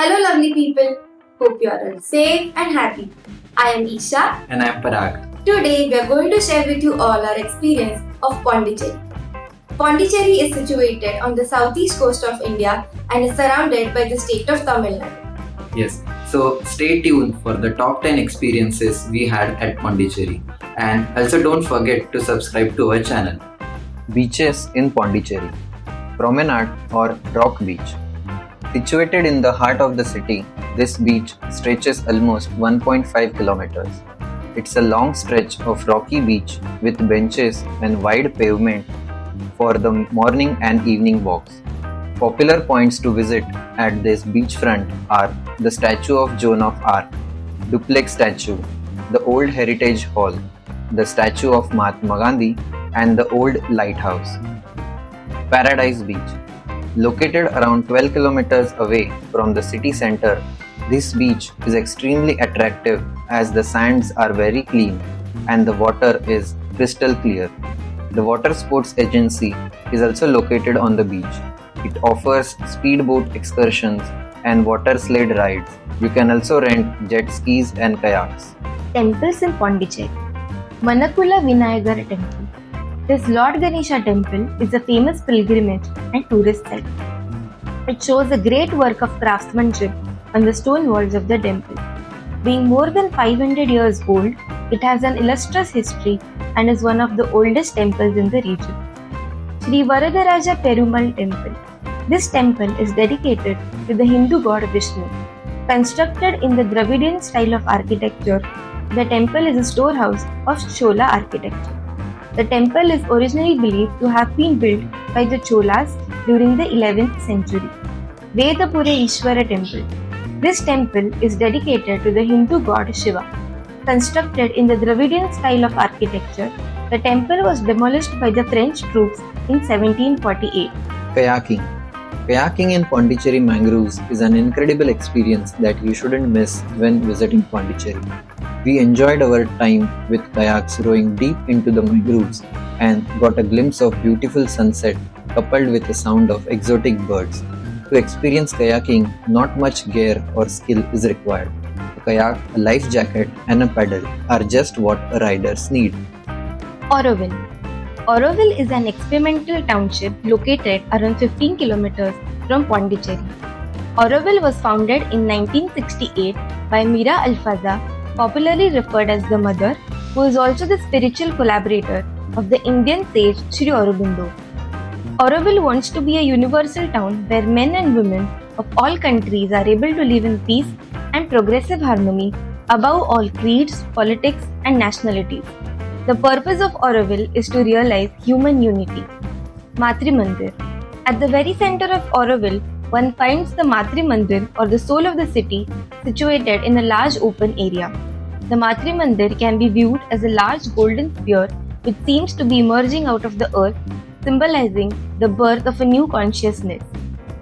Hello, lovely people. Hope you are all safe and happy. I am Eesha. And I am Parag. Today, we are going to share with you all our experience of Pondicherry. Pondicherry is situated on the southeast coast of India and is surrounded by the state of Tamil Nadu. Yes, so stay tuned for the top 10 experiences we had at Pondicherry. And also don't forget to subscribe to our channel. Beaches in Pondicherry. Promenade or Rock Beach. Situated in the heart of the city, this beach stretches almost 1.5 kilometers. It's a long stretch of rocky beach with benches and wide pavement for the morning and evening walks. Popular points to visit at this beachfront are the statue of Joan of Arc, duplex statue, the old heritage hall, the statue of Mahatma Gandhi, and the old lighthouse. Paradise Beach. Located around 12 kilometers away from the city center, this beach is extremely attractive as the sands are very clean and the water is crystal clear. The water sports agency is also located on the beach. It offers speedboat excursions and water sled rides. You can also rent jet skis and kayaks. Temples in Pondicherry. Manakula Vinayagar Temple. This Lord Ganesha temple is a famous pilgrimage and tourist site. It shows a great work of craftsmanship on the stone walls of the temple. Being more than 500 years old, it has an illustrious history and is one of the oldest temples in the region. Sri Varadaraja Perumal Temple. This temple is dedicated to the Hindu god Vishnu. Constructed in the Dravidian style of architecture, the temple is a storehouse of Chola architecture. The temple is originally believed to have been built by the Cholas during the 11th century. Vedapureeswarar Temple. This temple is dedicated to the Hindu god Shiva. Constructed in the Dravidian style of architecture, the temple was demolished by the French troops in 1748. Kayaking. Kayaking in Pondicherry mangroves is an incredible experience that you shouldn't miss when visiting Pondicherry. We enjoyed our time with kayaks rowing deep into the mangroves and got a glimpse of beautiful sunset coupled with the sound of exotic birds. To experience kayaking, not much gear or skill is required. A kayak, a life jacket, and a paddle are just what riders need. Auroville. Auroville is an experimental township located around 15 kilometers from Pondicherry. Auroville was founded in 1968 by Mira Alfaza, popularly referred as the Mother, who is also the spiritual collaborator of the Indian sage Sri Aurobindo. Auroville wants to be a universal town where men and women of all countries are able to live in peace and progressive harmony above all creeds, politics, and nationalities. The purpose of Auroville is to realize human unity. Matri Mandir. At the very center of Auroville, one finds the Matri Mandir or the soul of the city situated in a large open area. The Matri Mandir can be viewed as a large golden sphere which seems to be emerging out of the earth, symbolizing the birth of a new consciousness.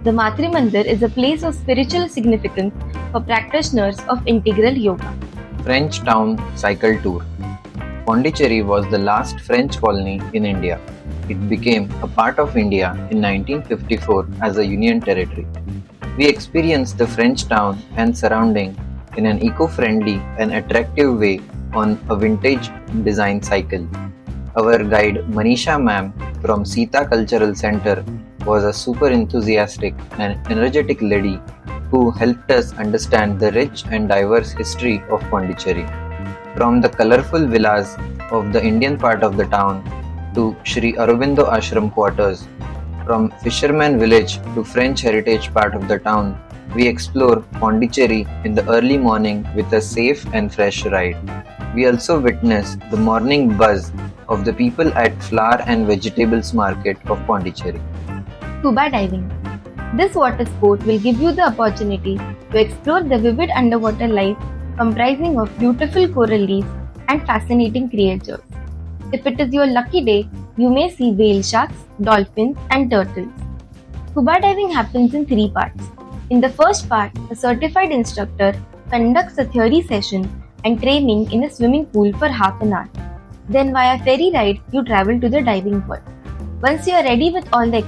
The Matri Mandir is a place of spiritual significance for practitioners of integral yoga. French Town Cycle Tour. Pondicherry was the last French colony in India. It became a part of India in 1954 as a union territory. We experienced the French town and surrounding in an eco-friendly and attractive way on a vintage design cycle. Our guide Manisha ma'am from Sita Cultural Center was a super enthusiastic and energetic lady who helped us understand the rich and diverse history of Pondicherry. From the colorful villas of the Indian part of the town to Sri Aurobindo Ashram quarters, from Fisherman Village to French heritage part of the town, we explore Pondicherry in the early morning with a safe and fresh ride. We also witness the morning buzz of the people at Flower and Vegetables Market of Pondicherry. Scuba Diving. This water sport will give you the opportunity to explore the vivid underwater life comprising of beautiful coral reefs and fascinating creatures. If it is your lucky day, you may see whale sharks, dolphins, and turtles. Scuba diving happens in 3 parts. In the first part, a certified instructor conducts a theory session and training in a swimming pool for half an hour. Then via ferry ride, you travel to the diving point. Once you are ready with all the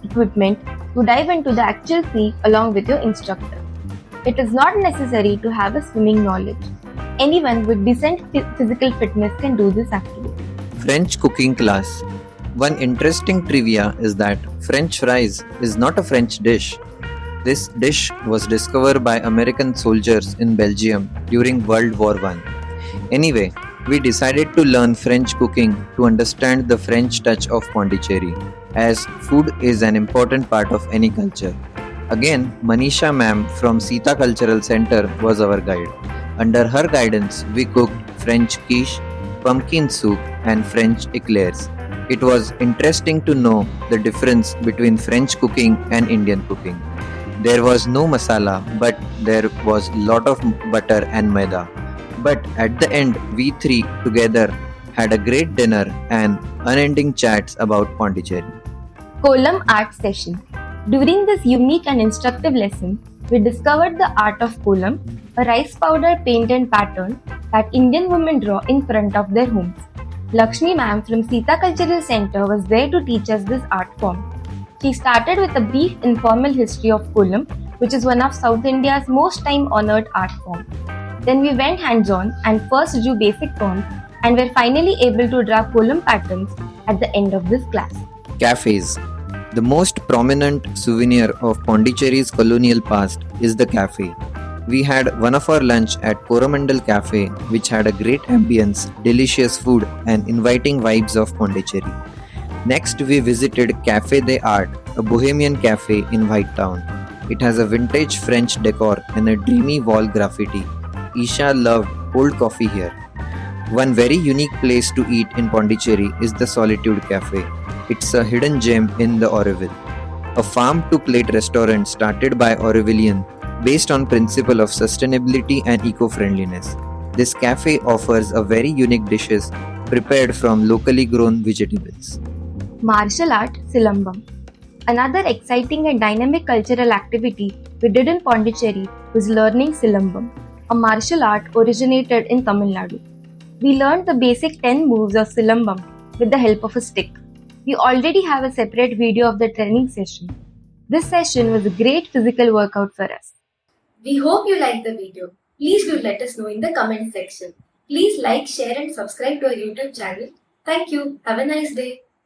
equipment, you dive into the actual sea along with your instructor. It is not necessary to have a swimming knowledge. Anyone with decent physical fitness can do this activity. French cooking class. One interesting trivia is that French fries is not a French dish. This dish was discovered by American soldiers in Belgium during World War I. Anyway, we decided to learn French cooking to understand the French touch of Pondicherry, as food is an important part of any culture. Again, Manisha ma'am from Sita Cultural Center was our guide. Under her guidance, we cooked French quiche, pumpkin soup, and French eclairs. It was interesting to know the difference between French cooking and Indian cooking. There was no masala, but there was lot of butter and maida. But at the end, we three together had a great dinner and unending chats about Pondicherry. Kolam Art Session. During this unique and instructive lesson, we discovered the art of kolam, a rice powder paint and pattern that Indian women draw in front of their homes. Lakshmi ma'am from Sita Cultural Center was there to teach us this art form. She started with a brief informal history of kolam, which is one of South India's most time-honored art forms. Then we went hands-on and first drew basic forms and were finally able to draw kolam patterns at the end of this class. Cafes. The most prominent souvenir of Pondicherry's colonial past is the cafe. We had one of our lunch at Coromandal Cafe, which had a great ambience, delicious food, and inviting vibes of Pondicherry. Next, we visited Cafe des Arts, a bohemian cafe in White Town. It has a vintage French decor and a dreamy wall graffiti. Eesha loved cold coffee here. One very unique place to eat in Pondicherry is the Solitude Cafe. It's a hidden gem in the Auroville, a farm-to-plate restaurant started by Aurovillian based on principle of sustainability and eco-friendliness. This cafe offers a very unique dishes prepared from locally grown vegetables. Martial art Silambam. Another exciting and dynamic cultural activity we did in Pondicherry was learning Silambam, a martial art originated in Tamil Nadu. We learned the basic 10 moves of Silambam with the help of a stick. We already have a separate video of the training session. This session was a great physical workout for us. We hope you liked the video. Please do let us know in the comment section. Please like, share and subscribe to our YouTube channel. Thank you. Have a nice day.